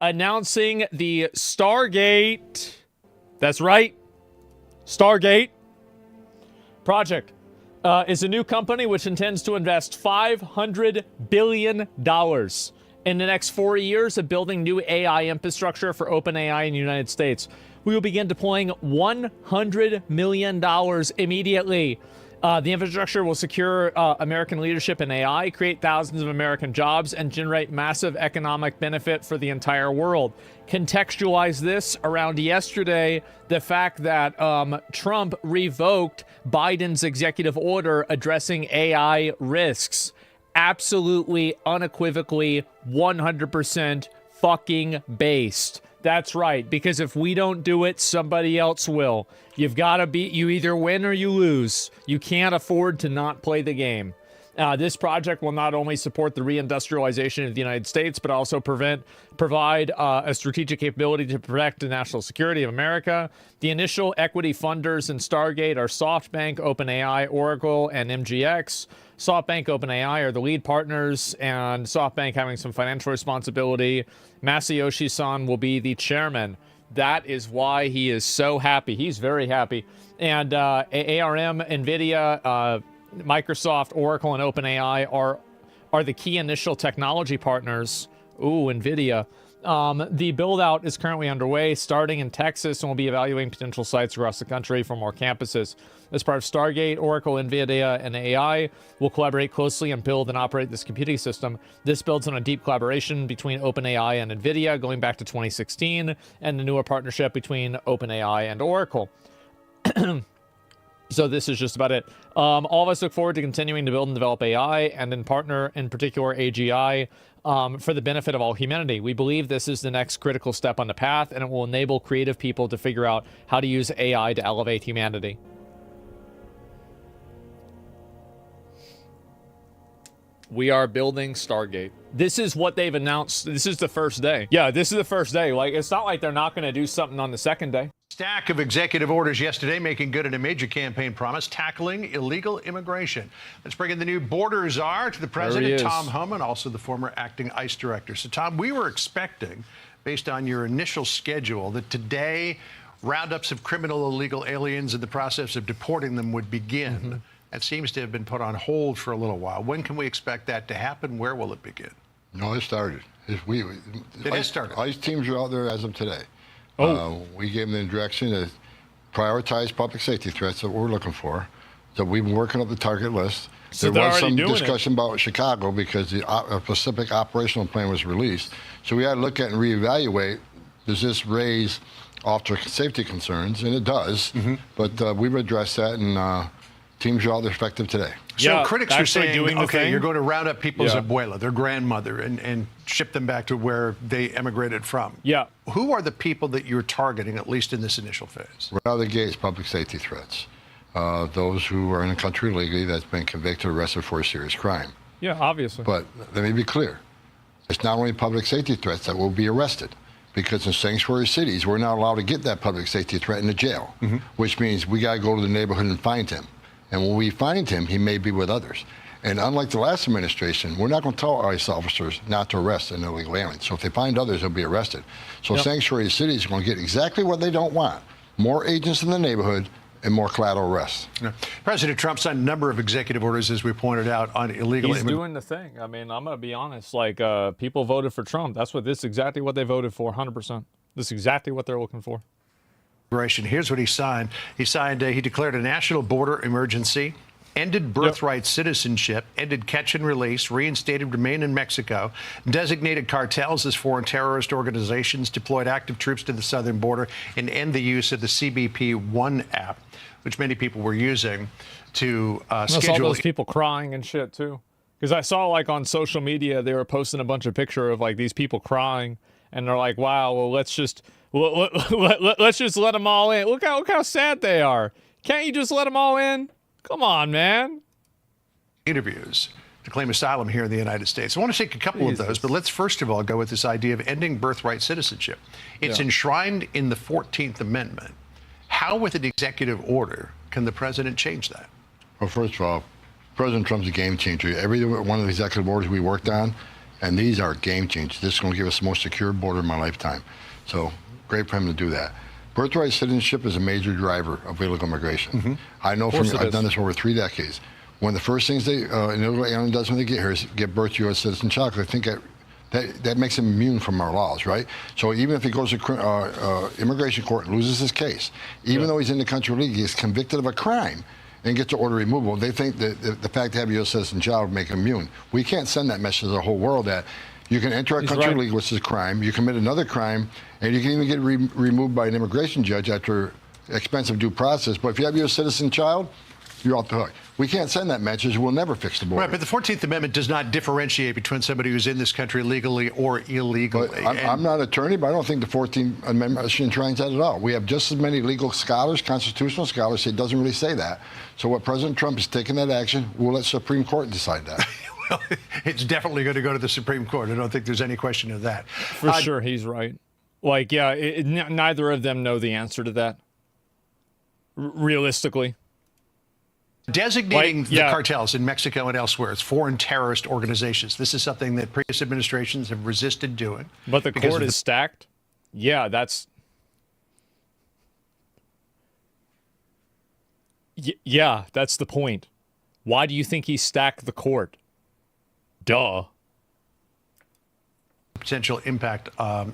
announcing the Stargate, that's right, Stargate project is a new company which intends to invest $500 billion in the next 4 years of building new AI infrastructure for OpenAI in the United States. We will begin deploying $100 million immediately. The infrastructure will secure American leadership in AI, create thousands of American jobs, and generate massive economic benefit for the entire world. Contextualize this around yesterday, the fact that Trump revoked Biden's executive order addressing AI risks. Absolutely, unequivocally, 100% fucking based. That's right, because if we don't do it, somebody else will. You've got to you either win or you lose. You can't afford to not play the game. This project will not only support the reindustrialization of the United States, but also provide a strategic capability to protect the national security of America. The initial equity funders in Stargate are SoftBank, OpenAI, Oracle, and MGX. SoftBank, OpenAI are the lead partners, and SoftBank having some financial responsibility. Masayoshi-san will be the chairman. That is why he is so happy. He's very happy. And ARM, NVIDIA, Microsoft, Oracle, and OpenAI are the key initial technology partners. Ooh, NVIDIA. The build-out is currently underway, starting in Texas, and will be evaluating potential sites across the country for more campuses. As part of Stargate, Oracle, NVIDIA, and AI will collaborate closely and build and operate this computing system. This builds on a deep collaboration between OpenAI and NVIDIA going back to 2016, and the newer partnership between OpenAI and Oracle. So this is just about it. All of us look forward to continuing to build and develop AI, and in partner, in particular AGI, for the benefit of all humanity. We believe this is the next critical step on the path, and it will enable creative people to figure out how to use AI to elevate humanity. We are building Stargate. This is what they've announced. This is the first day. Yeah, this is the first day. Like, it's not like they're not going to do something on the second day. Stack of executive orders yesterday making good on a major campaign promise, tackling illegal immigration. Let's bring in the new border czar to the president, Tom Homan, also the former acting ICE director. So, Tom, we were expecting, based on your initial schedule, that today roundups of criminal illegal aliens and the process of deporting them would begin. That seems to have been put on hold for a little while. When can we expect that to happen? Where will it begin? No, it started. It has started. ICE teams are out there as of today. We gave them the direction to prioritize public safety threats that we're looking for. So we've been working up the target list. So there was some discussion about Chicago because the Pacific operational plan was released. So we had to look at and reevaluate, does this raise officer safety concerns? And it does. But we've addressed that, and teams are out there effective today. So critics are saying, okay, you're going to round up people's abuela, their grandmother, and ship them back to where they emigrated from. Who are the people that you're targeting, at least in this initial phase? Right out of the gates, public safety threats. Those who are in the country illegally that's been convicted or arrested for a serious crime. Yeah, obviously. But let me be clear. It's not only public safety threats that will be arrested, because in sanctuary cities, we're not allowed to get that public safety threat in the jail, which means we got to go to the neighborhood and find him. And when we find him, he may be with others. And unlike the last administration, we're not going to tell ICE officers not to arrest an illegal alien. So if they find others, they'll be arrested. So sanctuary cities are going to get exactly what they don't want. More agents in the neighborhood and more collateral arrests. President Trump signed a number of executive orders, as we pointed out, on illegal immigration. He's doing the thing. I mean, I'm going to be honest. Like, people voted for Trump. This is exactly what they voted for, 100%. This is exactly what they're looking for. Here's what he signed. He declared a national border emergency, ended birthright citizenship, ended catch and release, reinstated remain in Mexico, designated cartels as foreign terrorist organizations, deployed active troops to the southern border, and end the use of the CBP One app, which many people were using to schedule. I saw those people crying and shit too, because I saw like on social media they were posting a bunch of pictures of like these people crying, and they're like, "Wow, well let's just let them all in. Look how sad they are. Can't you just let them all in? Come on, man." Interviews to claim asylum here in the United States. I want to take a couple of those, but let's first of all go with this idea of ending birthright citizenship. It's enshrined in the 14th Amendment. How, with an executive order, can the president change that? Well, first of all, President Trump's a game changer. Every one of the executive orders we worked on, And these are game changers. This is going to give us the most secure border in my lifetime. So great for him to do that. Birthright citizenship is a major driver of illegal immigration. I know I've done this for over 3 decades. One of the first things an illegal alien does when they get here is get birth to U.S. citizen child, because I think that makes him immune from our laws, right? So even if he goes to immigration court and loses his case, even though he's in the country illegally, he's convicted of a crime and gets to order removal, they think that the fact to have a U.S. citizen child would make him immune. We can't send that message to the whole world that you can enter our country illegally, which is a crime, you commit another crime, and you can even get removed by an immigration judge after expensive due process. But if you have a U.S. citizen child, you're off the hook. We can't send that message. We'll never fix the border. Right, but the 14th Amendment does not differentiate between somebody who's in this country legally or illegally. I'm not an attorney, but I don't think the 14th Amendment enshrines that at all. We have just as many legal scholars, constitutional scholars, say it doesn't really say that. So what President Trump is taking that action, we'll let Supreme Court decide that. Well, it's definitely going to go to the Supreme Court. I don't think there's any question of that. For sure, he's right. Like, yeah, neither of them know the answer to that, realistically. Designating the cartels in Mexico and elsewhere as foreign terrorist organizations. This is something that previous administrations have resisted doing. But the court is stacked? Yeah, that's... Yeah, that's the point. Why do you think he stacked the court? Duh. Potential impact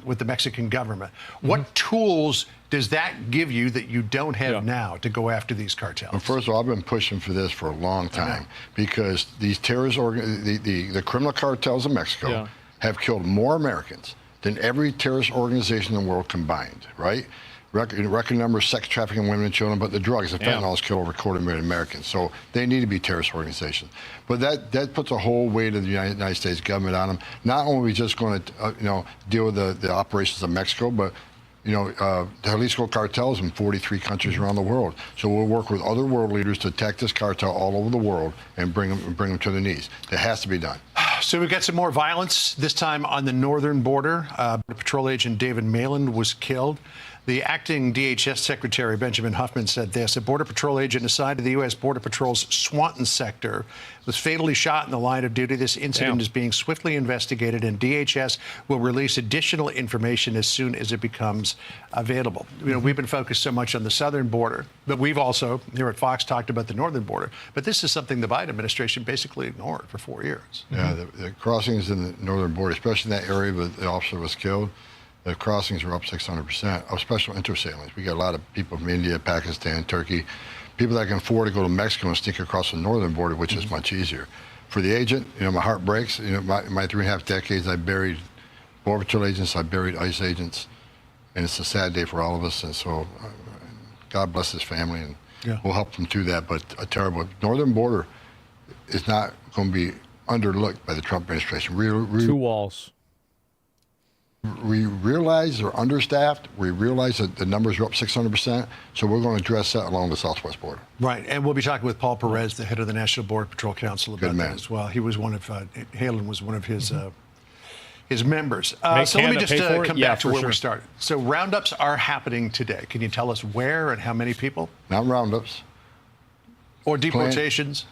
with the Mexican government. What tools does that give you that you don't have now to go after these cartels? Well, first of all, I've been pushing for this for a long time because these terrorist the criminal cartels in Mexico have killed more Americans than every terrorist organization in the world combined, right? Record number of sex trafficking women and children, but the drugs, the fentanyl has killed over 250,000 Americans. So they need to be terrorist organizations. But that puts a whole weight of the United States government on them. Not only are we just going to deal with the operations of Mexico, but the Jalisco cartels in 43 countries around the world. So we'll work with other world leaders to attack this cartel all over the world and bring them to their knees. It has to be done. So we've got some more violence, this time on the northern border. Patrol agent David Mayland was killed. The acting DHS Secretary, Benjamin Huffman, said this: a Border Patrol agent assigned to the U.S. Border Patrol's Swanton sector was fatally shot in the line of duty. This incident is being swiftly investigated, and DHS will release additional information as soon as it becomes available. We've been focused so much on the southern border, but we've also, here at Fox, talked about the northern border. But this is something the Biden administration basically ignored for 4 years. Yeah, the crossings in the northern border, especially in that area where the officer was killed, the crossings are up 600% of special interest aliens. We got a lot of people from India, Pakistan, Turkey, people that can afford to go to Mexico and sneak across the northern border, which is much easier. For the agent, my heart breaks. My 3.5 decades, I buried Border Patrol agents, I buried ICE agents, and it's a sad day for all of us. And so, God bless his family, and we'll help them through that. But a terrible northern border is not going to be underlooked by the Trump administration. 2 walls. We realize they're understaffed. We realize that the numbers are up 600%. So we're going to address that along the southwest border. Right. And we'll be talking with Paul Perez, the head of the National Border Patrol Council, about that as well. He was one of, Halen was one of his members. So let me just come back to where we started. So roundups are happening today. Can you tell us where and how many people? Not roundups. Or deportations?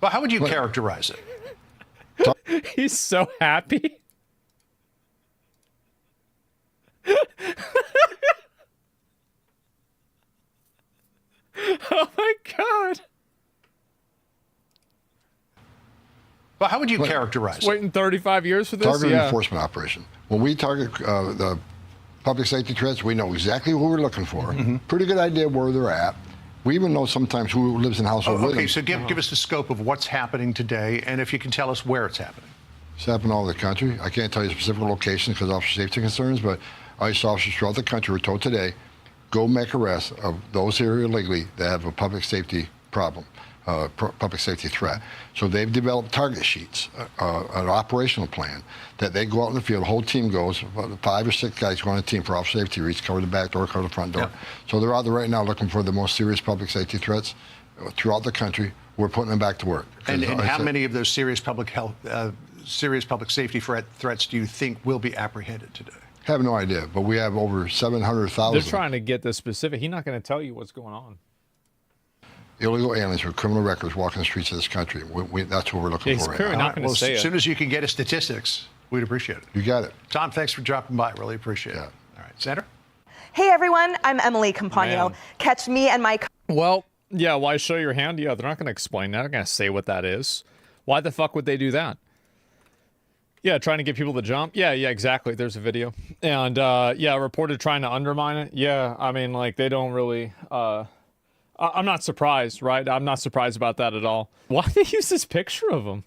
Well, how would you characterize it? He's so happy. Oh my God. Well, how would you characterize it? Waiting 35 years for this? Targeted enforcement operation. When we target the public safety threats, we know exactly who we're looking for. Pretty good idea where they're at. We even know sometimes who lives in household with them. Okay, so give us the scope of what's happening today, and if you can tell us where it's happening. It's happening all over the country. I can't tell you specific locations because of officer safety concerns, but ICE officers throughout the country were told today, go make arrests of those here illegally that have a public safety problem, public safety threat. So they've developed target sheets, an operational plan that they go out in the field, the whole team goes, 5 or 6 guys go on a team for officer safety reach, cover the back door, cover the front door. So they're out there right now looking for the most serious public safety threats throughout the country. We're putting them back to work. And how many of those serious public health, serious public safety threats do you think will be apprehended today? I have no idea, but we have over 700,000. They're trying to get this specific. He's not going to tell you what's going on. illegal aliens with criminal records walking the streets of this country. That's what we're looking He's for right clearly now. not going to say it. As soon as you can get us statistics, we'd appreciate it. You got it. Tom, thanks for dropping by. Really appreciate it. All right, Sandra? Hey, everyone. I'm Emily Compagno. Man. Catch me and my... Well, yeah, why show your hand? Yeah, they're not going to explain that. They're going to say what that is. Why the fuck would they do that? Yeah, trying to get people to jump. Yeah, exactly. There's a video. And, yeah, reported trying to undermine it. Yeah, I mean, like, they don't really... I'm not surprised, right? I'm not surprised about that at all. Why they use this picture of him?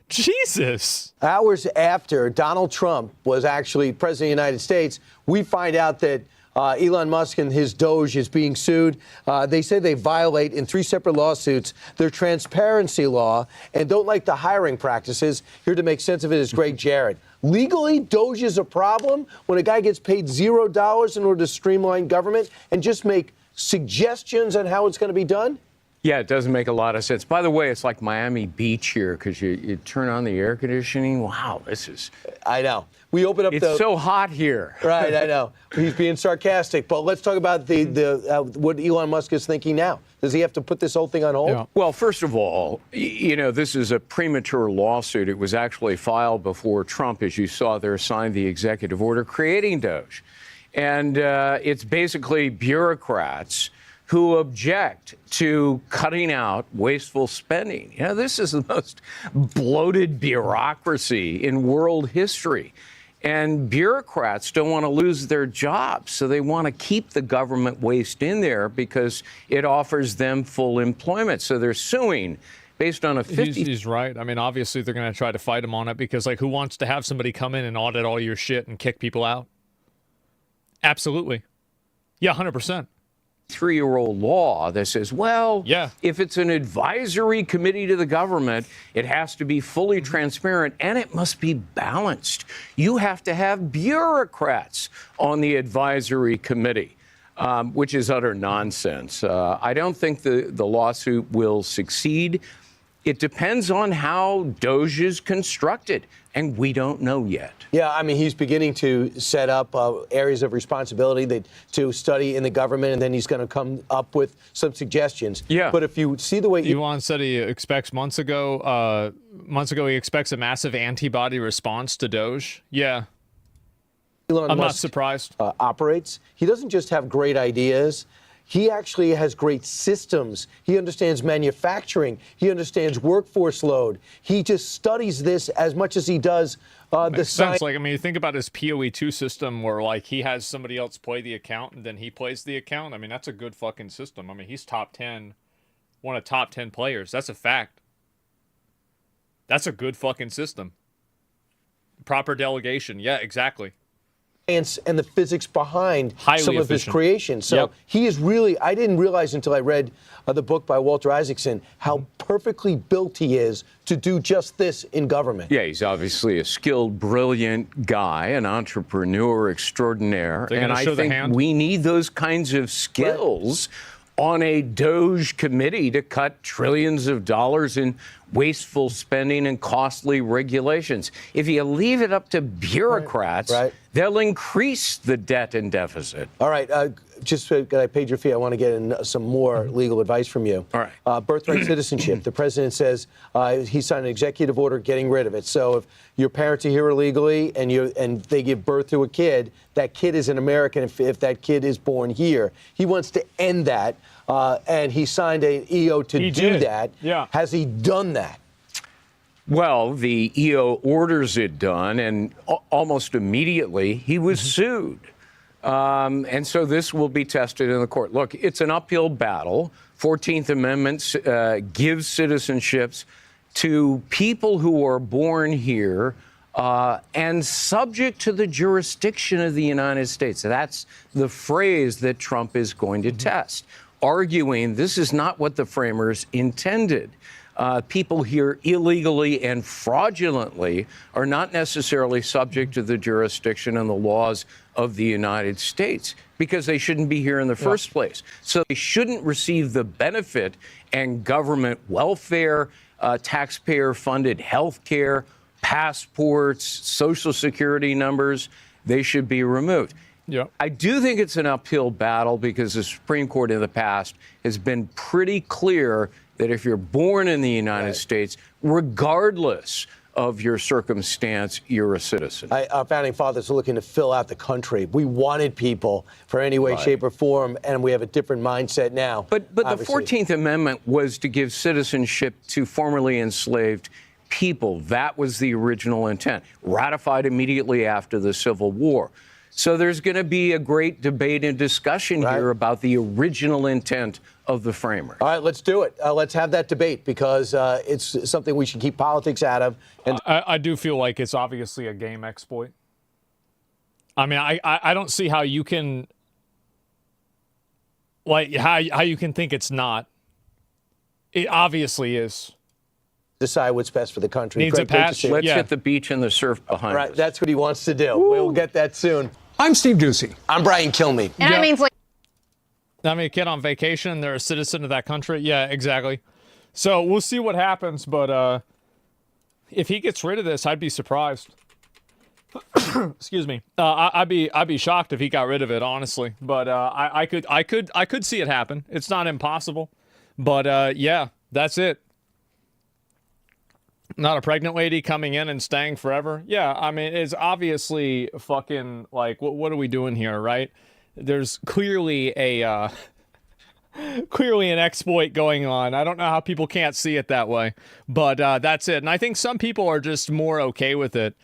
Jesus. Hours after Donald Trump was actually president of the United States, we find out that Elon Musk and his Doge is being sued. They say they violate in 3 separate lawsuits their transparency law and don't like the hiring practices. Here to make sense of it is Greg Jarrett. Legally, Doge is a problem when a guy gets paid $0 in order to streamline government and just make suggestions on how it's going to be done? Yeah, it doesn't make a lot of sense. By the way, it's like Miami Beach here because you turn on the air conditioning. Wow, this is... I know. We open up It's so hot here. Right, I know. He's being sarcastic. But let's talk about what Elon Musk is thinking now. Does he have to put this whole thing on hold? Yeah. Well, first of all, this is a premature lawsuit. It was actually filed before Trump, as you saw there, signed the executive order creating Doge. And it's basically bureaucrats who object to cutting out wasteful spending. This is the most bloated bureaucracy in world history. And bureaucrats don't want to lose their jobs, so they want to keep the government waste in there because it offers them full employment. So they're suing based on a 50... He's right. I mean, obviously, they're going to try to fight him on it because, like, who wants to have somebody come in and audit all your shit and kick people out? Absolutely. Yeah, 100%. 3-year-old law that says, well, yeah, if it's an advisory committee to the government, it has to be fully transparent and it must be balanced. You have to have bureaucrats on the advisory committee, which is utter nonsense. I don't think the lawsuit will succeed. It depends on how Doge is constructed, and we don't know yet. Yeah, I mean, he's beginning to set up areas of responsibility to study in the government, and then he's going to come up with some suggestions. Yeah. But if you see the way... Elon said he expects months ago he expects a massive antibody response to Doge. Yeah. Elon I'm Musk, not surprised. Operates. He doesn't just have great ideas. He actually has great systems. He understands manufacturing. He understands workforce load. He just studies this as much as he does the science. Like, I mean, you think about his PoE2 system where, like, he has somebody else play the account and then he plays the account. I mean, that's a good fucking system. I mean, he's top 10, one of top 10 players. That's a fact. That's a good fucking system. Proper delegation. Yeah, exactly. And the physics behind Highly some of his efficient. creations. So Yep. he is really, I didn't realize until I read the book by Walter Isaacson how perfectly built he is to do just this in government. Yeah, he's obviously a skilled, brilliant guy, an entrepreneur extraordinaire. They're And gonna I show the think hand? we need those kinds of skills on a Doge committee to cut trillions of dollars in wasteful spending and costly regulations. If you leave it up to bureaucrats, they'll increase the debt and deficit. All right, just that I paid your fee, I want to get in some more legal advice from you. All right. Birthright citizenship. The president says he signed an executive order getting rid of it. So if your parents are here illegally and they give birth to a kid, that kid is an American if that kid is born here. He wants to end that, and he signed an EO to do that. Yeah. Has he done that? Well, the EO orders it done, and almost immediately he was sued. And so this will be tested in the court. Look, it's an uphill battle. 14th Amendment gives citizenships to people who are born here and subject to the jurisdiction of the United States. That's the phrase that Trump is going to test, arguing this is not what the framers intended. People here illegally and fraudulently are not necessarily subject to the jurisdiction and the laws of the United States because they shouldn't be here in the first place. So they shouldn't receive the benefit and government welfare, taxpayer-funded health care, passports, Social Security numbers. They should be removed. Yeah. I do think it's an uphill battle because the Supreme Court in the past has been pretty clear that if you're born in the United States, regardless of your circumstance, you're a citizen. Our founding fathers are looking to fill out the country. We wanted people for any way, shape, or form, and we have a different mindset now. But the obviously. 14th Amendment was to give citizenship to formerly enslaved people. That was the original intent, ratified immediately after the Civil War. So there's going to be a great debate and discussion here about the original intent of the framers. All right, let's do it. Let's have that debate because it's something we should keep politics out of. And I do feel like it's obviously a game exploit. I mean, I don't see how you can, like, how you can think it's not. It obviously is. decide what's best for the country. Needs a patch. Let's hit the beach and the surf behind right, us. that's what he wants to do. We'll get that soon. I'm Steve Ducey. I'm Brian Kilmeade. And that means like. I mean, a kid on vacation, they're a citizen of that country. Yeah, exactly. So we'll see what happens, but if he gets rid of this, I'd be surprised. Excuse me. I'd be shocked if he got rid of it, honestly. But I could see it happen. It's not impossible. But yeah, that's it. Not a pregnant lady coming in and staying forever. Yeah, I mean, it's obviously fucking like, what are we doing here, right? There's clearly a clearly an exploit going on. I don't know how people can't see it that way, but that's it. And I think some people are just more okay with it